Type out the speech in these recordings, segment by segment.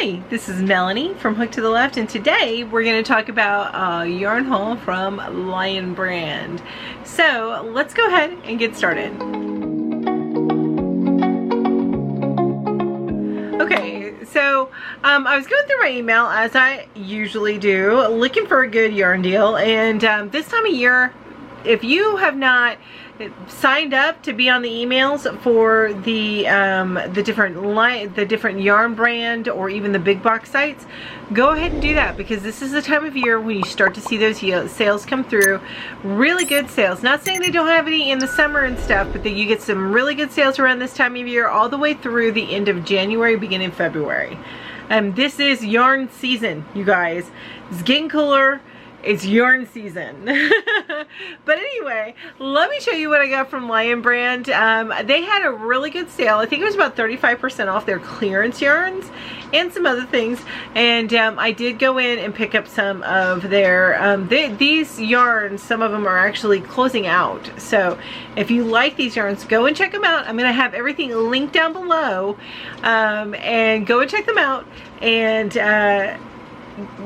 Hi, this is Melanie from Hooked to the Left, and today we're going to talk about a yarn haul from Lion Brand. So let's go ahead and get started. Okay, so I was going through my email as I usually do, looking for a good yarn deal, and this time of year, if you have not signed up to be on the emails for the different yarn brand or even the big box sites, go ahead and do that, because this is the time of year when you start to see those sales come through. Really good sales. Not saying they don't have any in the summer and stuff, but that you get some really good sales around this time of year all the way through the end of January, beginning of February. This is yarn season, you guys. It's getting cooler. It's yarn season. But anyway, let me show you what I got from Lion Brand. They had a really good sale. I think it was about 35% off their clearance yarns and some other things. And I did go in and pick up some of their, these yarns, some of them are actually closing out. So if you like these yarns, go and check them out. I'm going to have everything linked down below. And go and check them out. And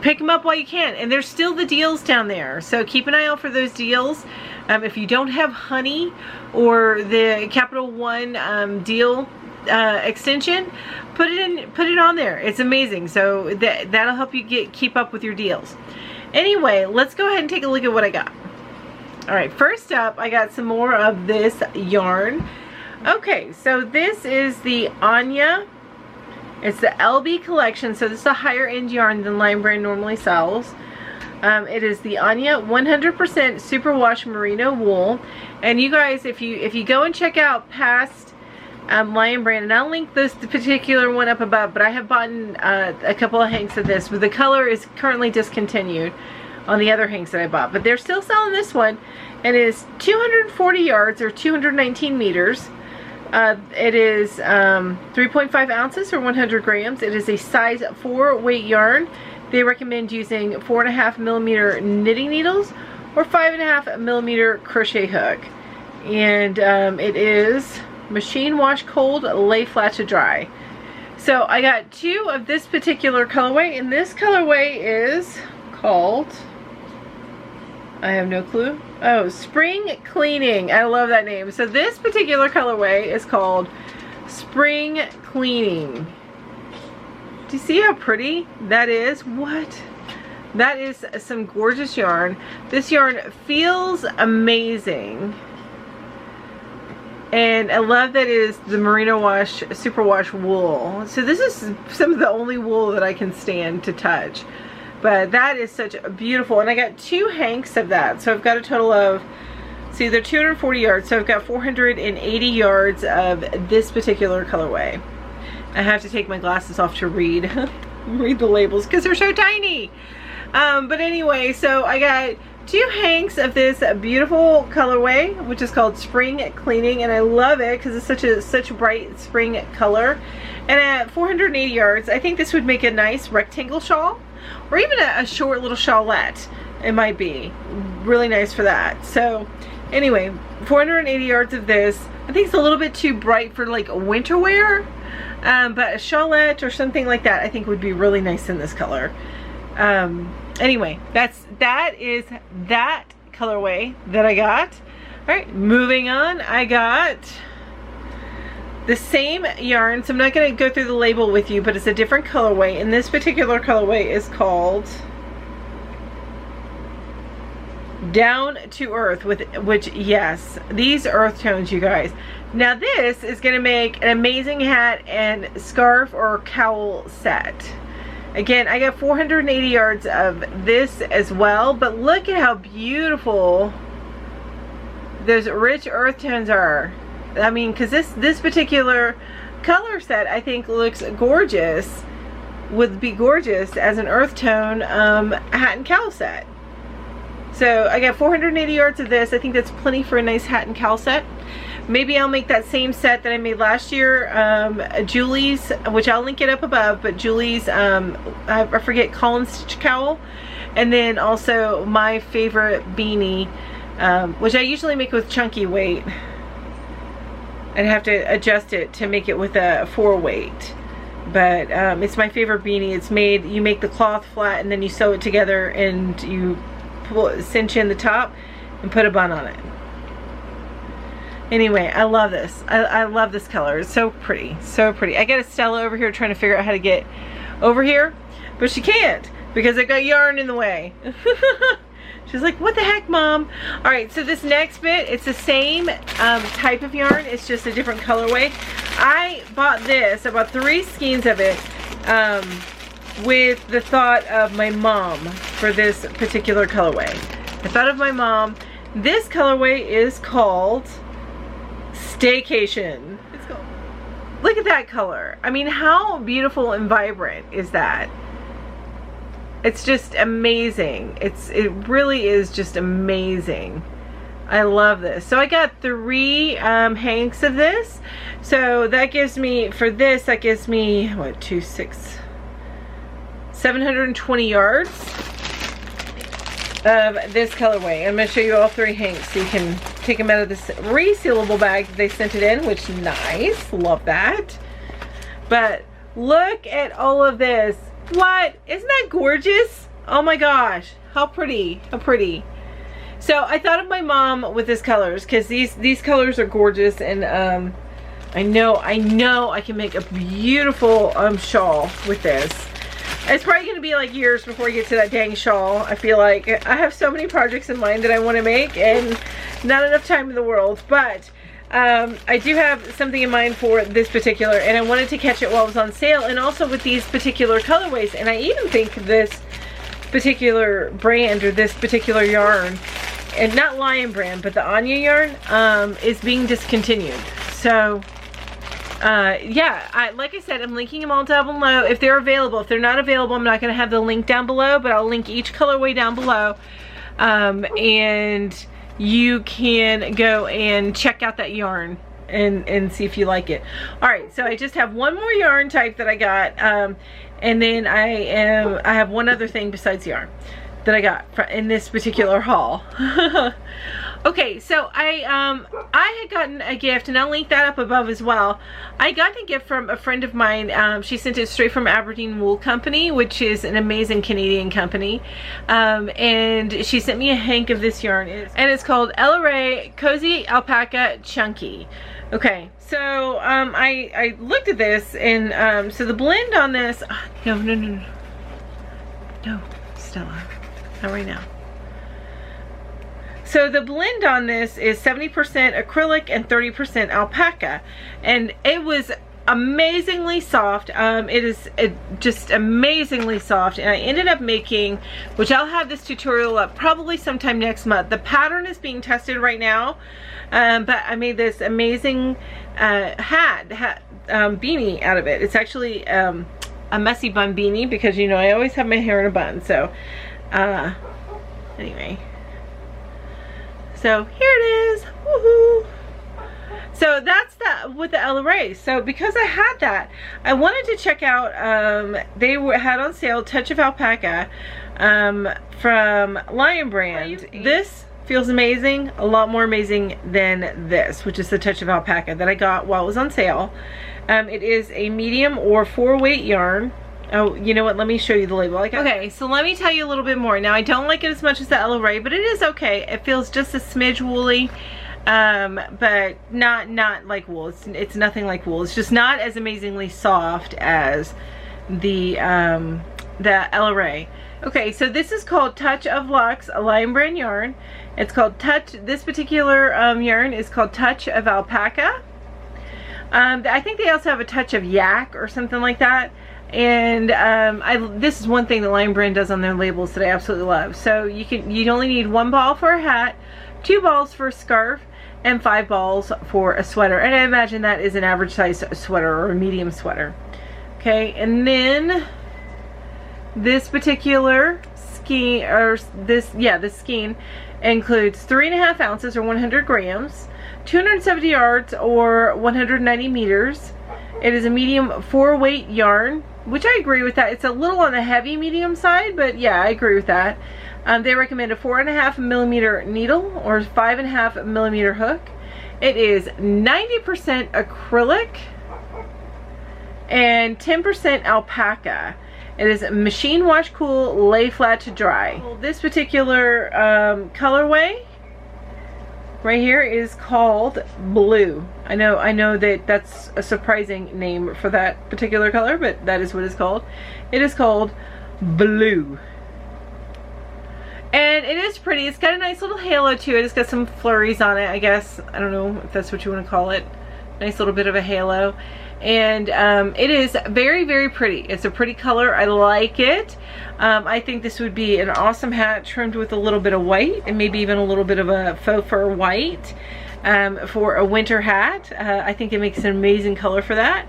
pick them up while you can, and there's still the deals down there, so keep an eye out for those deals. If you don't have honey or the Capital One deal extension, put it on there. It's amazing, so that'll help you keep up with your deals. Anyway, let's go ahead and take a look at what I got. All right, first up, I got some more of this yarn. Okay, so this is the Anya. It's the LB collection, so this is a higher end yarn than Lion Brand normally sells. It is the Anya 100% Superwash Merino wool. And you guys, if you go and check out past Lion Brand, and I'll link the particular one up above, but I have bought a couple of hanks of this, but the color is currently discontinued on the other hanks that I bought. But they're still selling this one, and it is 240 yards or 219 meters. It is 3.5 ounces or 100 grams. It is a size 4 weight yarn. They recommend using 4.5 millimeter knitting needles or 5.5 millimeter crochet hook. And it is machine wash cold, lay flat to dry. So I got 2 of this particular colorway, and this colorway is called, I have no clue. Oh, Spring Cleaning. I love that name. So this particular colorway is called Spring Cleaning. Do you see how pretty that is? What? That is some gorgeous yarn. This yarn feels amazing. And I love that it is the Merino Wash Superwash wool. So this is some of the only wool that I can stand to touch. But that is such a beautiful, and I got 2 hanks of that, so I've got a total of, see, they're 240 yards, so I've got 480 yards of this particular colorway. I have to take my glasses off to read the labels because they're so tiny. But anyway, so I got 2 hanks of this beautiful colorway, which is called Spring Cleaning, and I love it because it's such a bright spring color. And at 480 yards, I think this would make a nice rectangle shawl, or even a short little shawlette. It might be really nice for that. So anyway, 480 yards of this. I think it's a little bit too bright for like winter wear, but a shawlette or something like that I think would be really nice in this color. Anyway, that is that colorway that I got. All right, moving on, I got the same yarn, so I'm not going to go through the label with you, but it's a different colorway, and this particular colorway is called Down to Earth, which yes, these earth tones, you guys. Now this is going to make an amazing hat and scarf or cowl set. Again, I got 480 yards of this as well, but look at how beautiful those rich earth tones are. I mean, because this particular color set I think looks gorgeous, would be gorgeous as an earth tone hat and cowl set. So I got 480 yards of this. I think that's plenty for a nice hat and cowl set. Maybe I'll make that same set that I made last year, Julie's, which I'll link it up above, but Julie's, I forget, column stitch cowl. And then also my favorite beanie, which I usually make with chunky weight. I'd have to adjust it to make it with a 4 weight. but it's my favorite beanie. It's made, you make the cloth flat and then you sew it together and you cinch in the top and put a bun on it. Anyway, I love this. I love this color. It's so pretty, so pretty. I got Estella over here trying to figure out how to get over here, but she can't because I got yarn in the way. She's like, what the heck, Mom? All right, so this next bit, it's the same type of yarn. It's just a different colorway. I bought this. I bought 3 skeins of it with the thought of my mom for this particular colorway. I thought of my mom. This colorway is called Staycation. It's called. Look at that color. I mean, how beautiful and vibrant is that? It's just amazing. It really is just amazing. I love this. So I got 3 hanks of this. So that gives me, for this, that gives me, what, 2, 6, 720 yards of this colorway. I'm going to show you all 3 hanks so you can take them out of this resealable bag that they sent it in, which nice. Love that. But look at all of this. What? Isn't that gorgeous? Oh my gosh. How pretty. How pretty. So I thought of my mom with these colors because these colors are gorgeous, and I know I can make a beautiful shawl with this. It's probably going to be like years before I get to that dang shawl. I feel like I have so many projects in mind that I want to make and not enough time in the world, but I do have something in mind for this particular, and I wanted to catch it while it was on sale, and also with these particular colorways. And I even think this particular brand, or this particular yarn, and not Lion brand, but the Anya yarn, is being discontinued. So yeah, like I said, I'm linking them all down below if they're available. If they're not available, I'm not going to have the link down below, but I'll link each colorway down below, and you can go and check out that yarn and see if you like it. Alright, so I just have one more yarn type that I got, and then I have one other thing besides yarn that I got in this particular haul. Okay, so I had gotten a gift, and I'll link that up above as well. I got a gift from a friend of mine. She sent it straight from Aberdeen Wool Company, which is an amazing Canadian company. And she sent me a hank of this yarn, and it's called Elray Cozy Alpaca Chunky. Okay, so I looked at this, and so the blend on this, no, Stella, not right now. So the blend on this is 70% acrylic and 30% alpaca, and it was amazingly soft. It is just amazingly soft, and I ended up making, which I'll have this tutorial up probably sometime next month. The pattern is being tested right now, but I made this amazing beanie out of it. It's actually a messy bun beanie because, you know, I always have my hair in a bun. So anyway. So here it is. Woohoo! So that's that with the Elray. So because I had that, I wanted to check out, they had on sale Touch of Alpaca from Lion brand. This feels amazing, a lot more amazing than this, which is the Touch of Alpaca that I got while it was on sale. It is a medium or 4-weight yarn. Oh, you know what? Let me show you the label. Okay, so let me tell you a little bit more. Now, I don't like it as much as the Elray, but it is okay. It feels just a smidge woolly, but not like wool. It's nothing like wool. It's just not as amazingly soft as the Elray. Okay, so this is called Touch of Luxe, a Lion brand yarn. It's called Touch. This particular yarn is called Touch of Alpaca. I think they also have a Touch of Yak or something like that. And this is one thing the Lion brand does on their labels that I absolutely love. So you'd only need 1 ball for a hat, 2 balls for a scarf, and 5 balls for a sweater. And I imagine that is an average size sweater or a medium sweater. Okay, and then this particular skein, or this skein includes 3.5 ounces or 100 grams, 270 yards or 190 meters. It is a medium 4-weight yarn, which I agree with that. It's a little on the heavy medium side, but yeah, I agree with that. They recommend a 4.5 millimeter needle or 5.5 millimeter hook. It is 90% acrylic and 10% alpaca. It is machine wash cool, lay flat to dry. This particular colorway right here is called blue. I know that that's a surprising name for that particular color, but that is what it's called. It is called blue. And it is pretty. It's got a nice little halo to it. It's got some flurries on it, I guess. I don't know if that's what you want to call it. Nice little bit of a halo. And it is very, very pretty. It's a pretty color. I like it. I think this would be an awesome hat trimmed with a little bit of white and maybe even a little bit of a faux fur white for a winter hat. I think it makes an amazing color for that.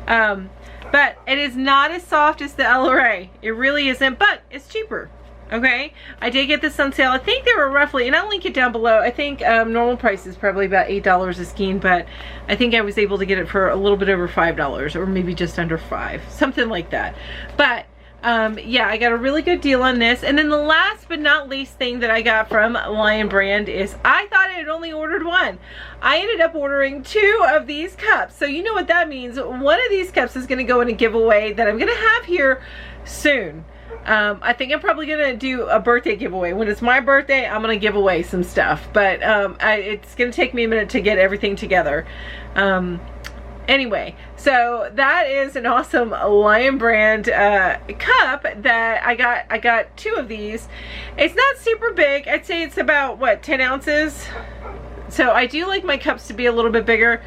But it is not as soft as the Elray. It really isn't, but it's cheaper. Okay, I did get this on sale. I think they were roughly, and I'll link it down below. I think normal price is probably about $8 a skein, but I think I was able to get it for a little bit over $5, or maybe just under $5, something like that. But yeah, I got a really good deal on this. And then the last but not least thing that I got from Lion Brand is, I thought I had only ordered one. I ended up ordering 2 of these cups. So you know what that means. One of these cups is going to go in a giveaway that I'm going to have here soon. I think I'm probably gonna do a birthday giveaway. When it's my birthday, I'm gonna give away some stuff, but it's gonna take me a minute to get everything together. Anyway, so that is an awesome Lion Brand cup that I got 2 of these. It's not super big. I'd say it's about, what, 10 ounces? So I do like my cups to be a little bit bigger.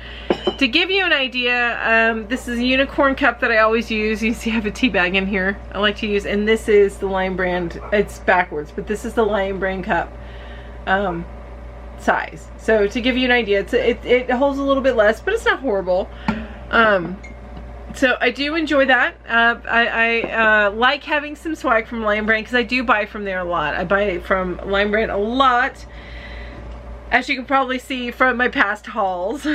To give you an idea, this is a unicorn cup that I always use. You see I have a tea bag in here I like to use, and this is the Lion Brand, it's backwards, but this is the Lion Brand cup size. So to give you an idea, it holds a little bit less, but it's not horrible. So I do enjoy that. I like having some swag from Lion Brand because I do buy from there a lot. I buy from Lion Brand a lot, as you can probably see from my past hauls.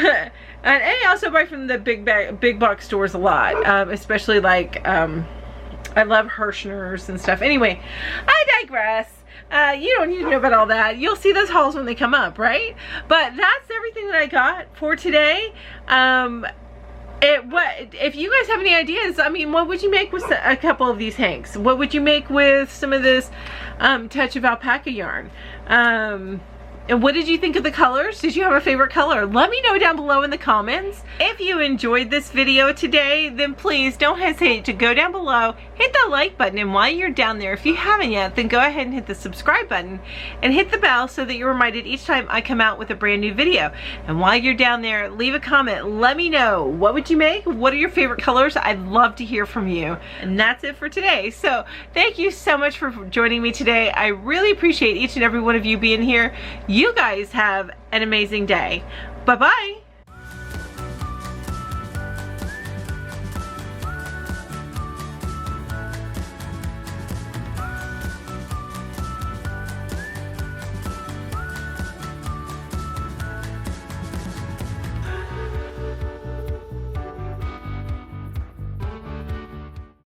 And I also buy from the big box stores a lot, especially like I love Hirschner's and stuff. Anyway, I digress. You don't need to know about all that. You'll see those hauls when they come up, right? But that's everything that I got for today. If you guys have any ideas, I mean, what would you make with a couple of these hanks? What would you make with some of this touch of alpaca yarn? And what did you think of the colors? Did you have a favorite color? Let me know down below in the comments. If you enjoyed this video today, then please don't hesitate to go down below, hit that like button, and while you're down there, if you haven't yet, then go ahead and hit the subscribe button and hit the bell so that you're reminded each time I come out with a brand new video. And while you're down there, leave a comment. Let me know, what would you make? What are your favorite colors? I'd love to hear from you. And that's it for today. So thank you so much for joining me today. I really appreciate each and every one of you being here. You guys have an amazing day. Bye-bye.